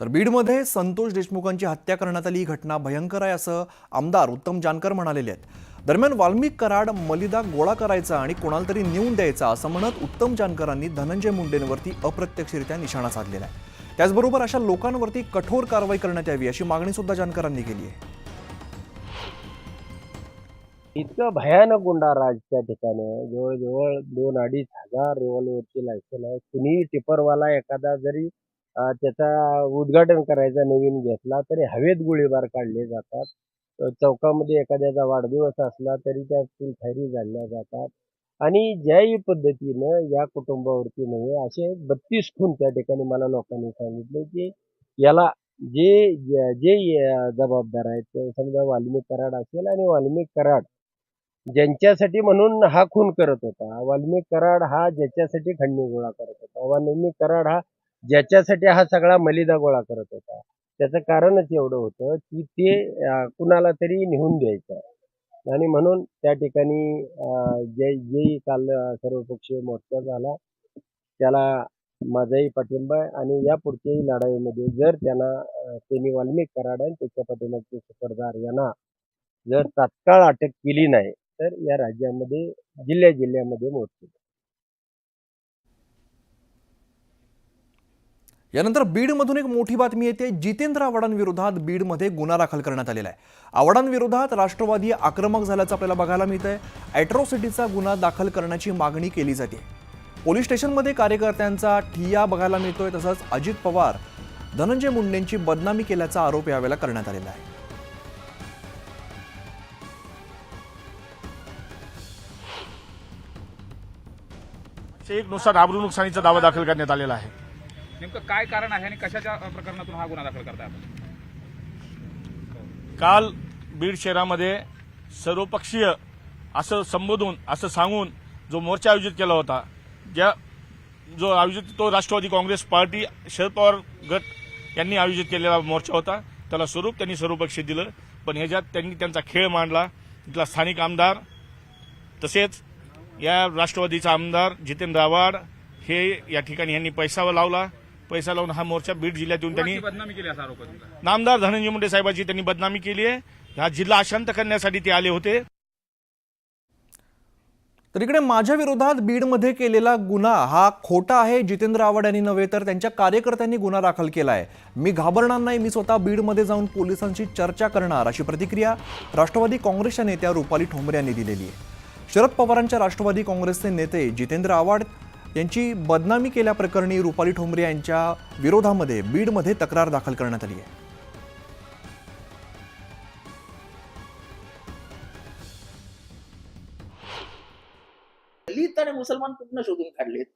तर बीडमध्ये संतोष देशमुखांची हत्या करण्यात आली ही घटना भयंकर आहे असं आमदार उत्तम जानकर म्हणालेले आहेत। दरम्यान वाल्मिक कराड मलिदा गोळा करायचा आणि कोणाला तरी नेऊन द्यायचा असं म्हणत उत्तम जानकरांनी धनंजय मुंडेंवरती अप्रत्यक्षरित्या निशाणा साधलेला आहे। त्याचबरोबर अशा लोकांवरती कठोर कारवाई करण्यात यावी अशी मागणी सुद्धा जानकरांनी केली आहे। इतकं भयानक गुंडाराज त्या ठिकाणी जवळजवळ 2,000-2,500 रिव्हॉल्वरची लायसन आहे। कुणीही टिपरवाला एखादा जरी त्याचा उद्घाटन करायचा नवीन घेतला तरी हवेत गोळीबार काढले जातात। चौकामध्ये एखाद्याचा वाढदिवस असला तरी त्यातील फायरी झाल्या जातात आणि ज्याही पद्धतीनं या कुटुंबावरती नव्हे असे 32 खून त्या ठिकाणी मला लोकांनी सांगितले की याला जे जे जे जबाबदार आहेत समजा वाल्मिक कराड असेल आणि वाल्मिक कराड ज्यांच्यासाठी म्हणून हा खून करत होता, वाल्मिक कराड हा ज्याच्यासाठी खंडणी गोळा करत होता, वाल्मिक कराड हा ज्याच्यासाठी हा सगळा मलिदा गोळा करत होता, त्याचं कारणच एवढं होतं की ते कुणाला तरी नेऊन द्यायचं आणि म्हणून त्या ठिकाणी जे काल सर्वपक्षीय मोर्चा झाला त्याला माझाही पाठिंबा आहे आणि या पुढच्याही लढाईमध्ये जर त्यांनी वाल्मिक कराड आणि त्याच्या पाठीमागचे सुपरदार यांना जर तात्काळ अटक केली नाही तर या राज्यामध्ये जिल्ह्यामध्ये मोर्चे। यानंतर बीडमधून एक मोठी बातमी येते। जितेंद्र आव्हाडांविरोधात बीडमध्ये गुन्हा दाखल करण्यात आलेला आहे। आव्हाडांविरोधात राष्ट्रवादी आक्रमक झाल्याचं आपल्याला बघायला मिळतंय। ॲट्रॉसिटीचा गुन्हा दाखल करण्याची मागणी केली जाते। पोलीस स्टेशनमध्ये कार्यकर्त्यांचा ठिय्या बघायला मिळतोय। तसंच अजित पवार धनंजय मुंडेंची बदनामी केल्याचा आरोप यावेळेला करण्यात आलेला आहे। नुसार आबरू नुकसानीचा दावा दाखल करण्यात आलेला आहे। नेमकं काय कारण आहे आणि कशाच्या प्रकरणातून हा गुन्हा दाखल करताय आपण? काल बीड शहरामध्ये सर्वपक्षीय असं संबोधून असं सांगून जो मोर्चा आयोजित केला होता, तो राष्ट्रवादी काँग्रेस पार्टी शरद पवार गट यांनी आयोजित केलेला मोर्चा होता। त्याला स्वरूप त्यांनी सर्वपक्षीय दिलं, पण ह्याच्यात त्यांनी त्यांचा खेळ मांडला। इथला स्थानिक आमदार तसेच या राष्ट्रवादीचा आमदार जितेंद्र आव्हाड हे या ठिकाणी यांनी पैसा लावून हा मोर्चा बीड जिल्ह्यातून त्यांनी बदनामी केली असा आरोप आहे। नामदार धनंजय मुंडे साहेबांची त्यांनी बदनामी केली आहे। हा जिल्हा अशांत करण्यासाठी ते आले होते। तर इकडे माझ्या विरोधात बीडमध्ये केलेला गुन्हा हा खोटा आहे, जितेंद्र आव्हाड यांनी नव्हे तर त्यांच्या कार्यकर्त्यांनी गुन्हा दाखल केलाय। मी घाबरणार नाही, मी स्वतः बीडमध्ये जाऊन पोलिसांशी चर्चा करणार अशी प्रतिक्रिया राष्ट्रवादी काँग्रेसच्या नेत्या रुपाली ठोंबरे यांनी दिलेली आहे। शरद पवारांच्या राष्ट्रवादी काँग्रेसचे नेते जितेंद्र आव्हाड यांची बदनामी केल्याप्रकरणी रुपाली ठोंबरे यांच्या विरोधामध्ये बीडमध्ये तक्रार दाखल करण्यात आली आहे। दलित आणि मुसलमान कुठनं शोधून काढलेत?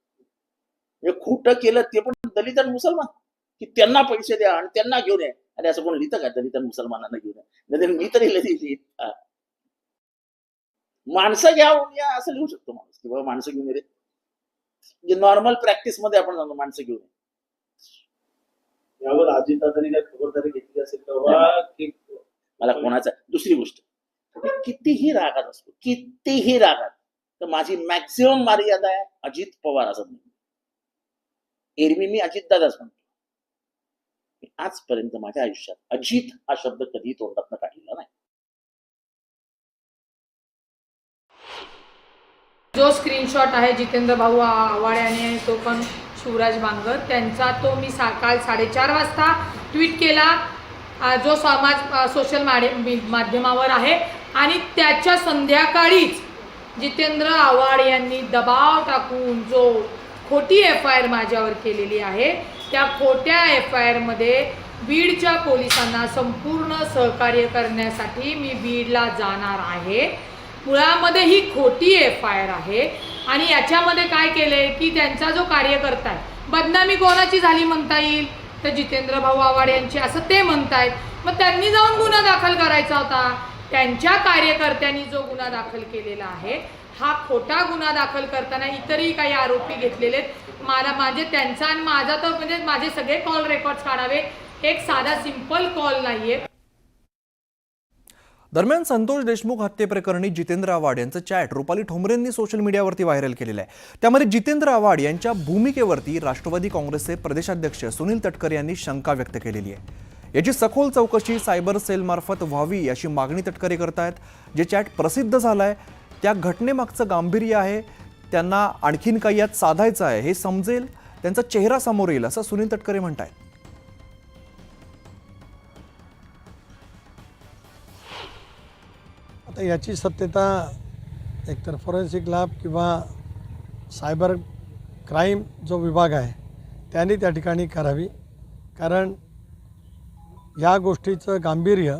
हे खोटं केलं ते पण दलित आणि मुसलमान की त्यांना पैसे द्या आणि त्यांना घेऊन या, आणि असं कोण लिहितं का दलित आणि मुसलमानांना घेऊन या? नाही मी तरी लिहिली माणसं घ्यावून या असं लिहू शकतो माणूस की बाबा माणसं घेऊन ये, जे नॉर्मल प्रॅक्टिस मध्ये आपण जातो माणसं घेऊन यावर अजितदादांनी काय खबरदारी घेतली असेल तेव्हा की मला कोणाचा दुसरी गोष्ट कितीही रागात असतो, कितीही रागात, तर माझी मॅक्सिमम मर्यादा आहे अजित पवार असं नाही। एरवी मी अजितदादाच म्हणतो। आजपर्यंत माझ्या आयुष्यात अजित हा शब्द कधी तोंडातनं काढलेला नाही। जो स्क्रीनशॉट आहे जितेंद्र भाऊ आव्हाड आणि तो पण शिवराज बांगर त्यांचा, तो मी काल 4:30 वाजता ट्विट केला जो सोशल माध्यमावर आहे आणि त्याच्या संध्याकाळीच जितेंद्र आव्हाड यांनी दबाव टाकून जो खोटी FIR माझ्यावर केलेली आहे त्या खोट्या FIR मध्ये बीडच्या पोलिसांना संपूर्ण सहकार्य करण्यासाठी मी बीडला जाणार आहे। मुळामध्ये ही खोटी FIR आहे आणि याच्यामध्ये काय केलंय की त्यांचा जो कार्यकर्ता आहे, बदनामी कोणाची झाली म्हणता येईल तर जितेंद्र भाऊ आव्हाड यांची असं ते म्हणतायत। मग त्यांनी जाऊन गुन्हा दाखल करायचा होता। त्यांच्या कार्यकर्त्यांनी जो गुन्हा दाखल केलेला आहे हा खोटा गुन्हा दाखल करताना इतरही काही आरोपी घेतलेले आहेत। माझे त्यांचा आणि माझा तर म्हणजे माझे सगळे कॉल रेकॉर्ड्स काढावे, एक साधा सिंपल कॉल नाहीये। दरम्यान संतोष देशमुख हत्येप्रकरणी जितेंद्र आव्हाड यांचं चॅट रुपाली ठोंबरेंनी सोशल मीडियावरती व्हायरल केलेलं आहे. त्यामध्ये जितेंद्र आव्हाड यांच्या भूमिकेवरती राष्ट्रवादी काँग्रेसचे प्रदेशाध्यक्ष सुनील तटकरे यांनी शंका व्यक्त केलेली आहे. याची सखोल चौकशी सायबर सेलमार्फत व्हावी अशी मागणी तटकरे करतायत. जे चॅट प्रसिद्ध झालंय त्या घटनेमागचं गांभीर्य आहे, त्यांना आणखीन काही यात साधायचं आहे हे समजेल, त्यांचा चेहरा समोर येईल असं सुनील तटकरे म्हणतायत. आता याची सत्यता एकतर फॉरेन्सिक लॅब किंवा सायबर क्राईम जो विभाग आहे त्यांनी त्या ठिकाणी करावी. कारण या गोष्टीचं गांभीर्य,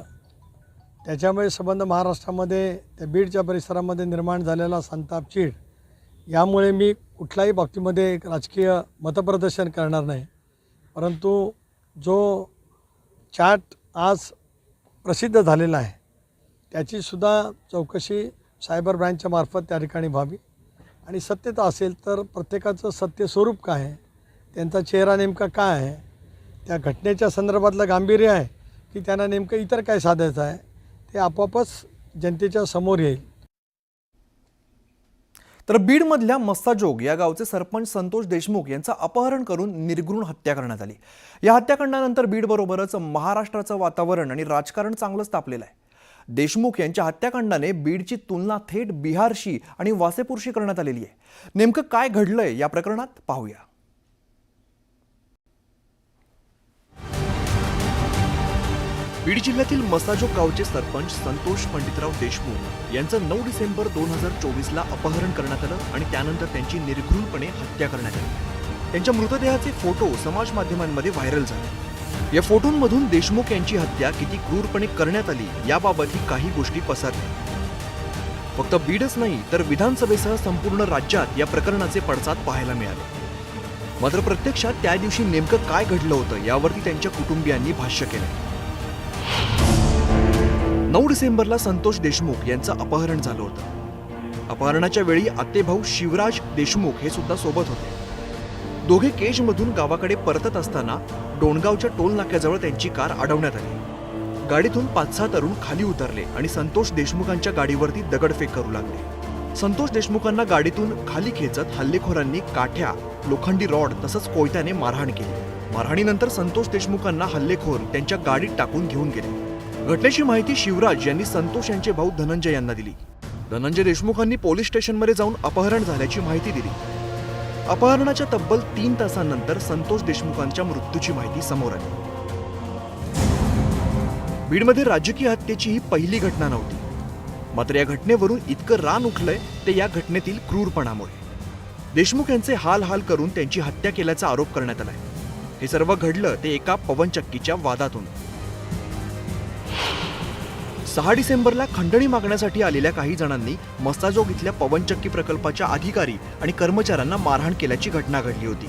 त्याच्यामुळे संबंध महाराष्ट्रामध्ये त्या बीडच्या परिसरामध्ये निर्माण झालेला संताप, चीड, यामुळे मी कुठल्याही बाबतीमध्ये एक राजकीय मतप्रदर्शन करणार नाही. परंतु जो चॅट आज प्रसिद्ध झालेला आहे त्याचीसुद्धा चौकशी सायबर ब्रँचच्या मार्फत त्या ठिकाणी व्हावी आणि सत्यता असेल तर प्रत्येकाचं सत्य स्वरूप काय आहे, त्यांचा चेहरा नेमका काय आहे, त्या घटनेच्या संदर्भातलं गांभीर्य आहे की त्यांना नेमकं इतर काय साधायचं आहे, ते आपोआपच जनतेच्या समोर येईल. तर बीडमधल्या मस्साजोग या गावचे सरपंच संतोष देशमुख यांचं अपहरण करून निर्घृण हत्या करण्यात आली. या हत्याकांडानंतर बीडबरोबरच महाराष्ट्राचं वातावरण आणि राजकारण चांगलंच तापलेलं आहे. देशमुख यांच्या हत्याकांडाने बीडची तुलना थेट बिहारशी आणि वासेपूरशी करण्यात आलेली आहे. नेमकं काय घडलंय या प्रकरणात पाहूया. बीड जिल्ह्यातील मसाजोग गावचे सरपंच संतोष पंडितराव देशमुख यांचं 9 डिसेंबर 2024ला अपहरण करण्यात आलं आणि त्यानंतर त्यांची निर्घृणपणे हत्या करण्यात आली. त्यांच्या मृतदेहाचे फोटो समाज माध्यमांमध्ये व्हायरल झाले. या फोटोंमधून देशमुख यांची हत्या किती क्रूरपणे करण्यात आली याबाबतही काही गोष्टी पसरल्या. फक्त बीडच नाही तर विधानसभेसह संपूर्ण राज्यात या प्रकरणाचे पडसाद पाहायला मिळाले. मात्र प्रत्यक्षात त्या दिवशी नेमकं काय घडलं होतं यावरती त्यांच्या कुटुंबियांनी भाष्य केलं. 9 डिसेंबरला संतोष देशमुख यांचं अपहरण झालं होतं. अपहरणाच्या वेळी आतेभाऊ शिवराज देशमुख हे सुद्धा सोबत होते. दोघे केजमधून गावाकडे परतत असताना डोणगावच्या टोल नाक्याजवळ त्यांची कार अडवण्यात आली. गाडीतून 5-6 तरुण खाली उतरले आणि संतोष देशमुखांच्या गाडीवरती दगडफेक करू लागले. संतोष देशमुखांना गाडीतून खाली खेचत हल्लेखोरांनी काठ्या, लोखंडी रॉड तसंच कोयत्याने मारहाण केली. मारहाणीनंतर संतोष देशमुखांना हल्लेखोर त्यांच्या गाडीत टाकून घेऊन गेले. घटनेची माहिती शिवराज यांनी संतोष यांचे भाऊ धनंजय यांना दिली. धनंजय देशमुखांनी पोलीस स्टेशनमध्ये जाऊन अपहरण झाल्याची माहिती दिली. अपहरणाच्या तब्बल 3 तासांनंतर संतोष देशमुखांच्या मृत्यूची माहिती समोर आली. बीडमध्ये राजकीय हत्येची ही पहिली घटना नव्हती. मात्र या घटनेवरून इतकं रान उठलंय ते या घटनेतील क्रूरपणामुळे. देशमुख यांचे हाल करून त्यांची हत्या केल्याचा आरोप करण्यात आलाय. हे सर्व घडलं ते एका पवनचक्कीच्या वादातून. 6 डिसेंबरला खंडणी मागण्यासाठी आलेल्या काही जणांनी मस्साजोग इथल्या पवनचक्की प्रकल्पाच्या अधिकारी आणि कर्मचाऱ्यांना मारहाण केल्याची घटना घडली होती.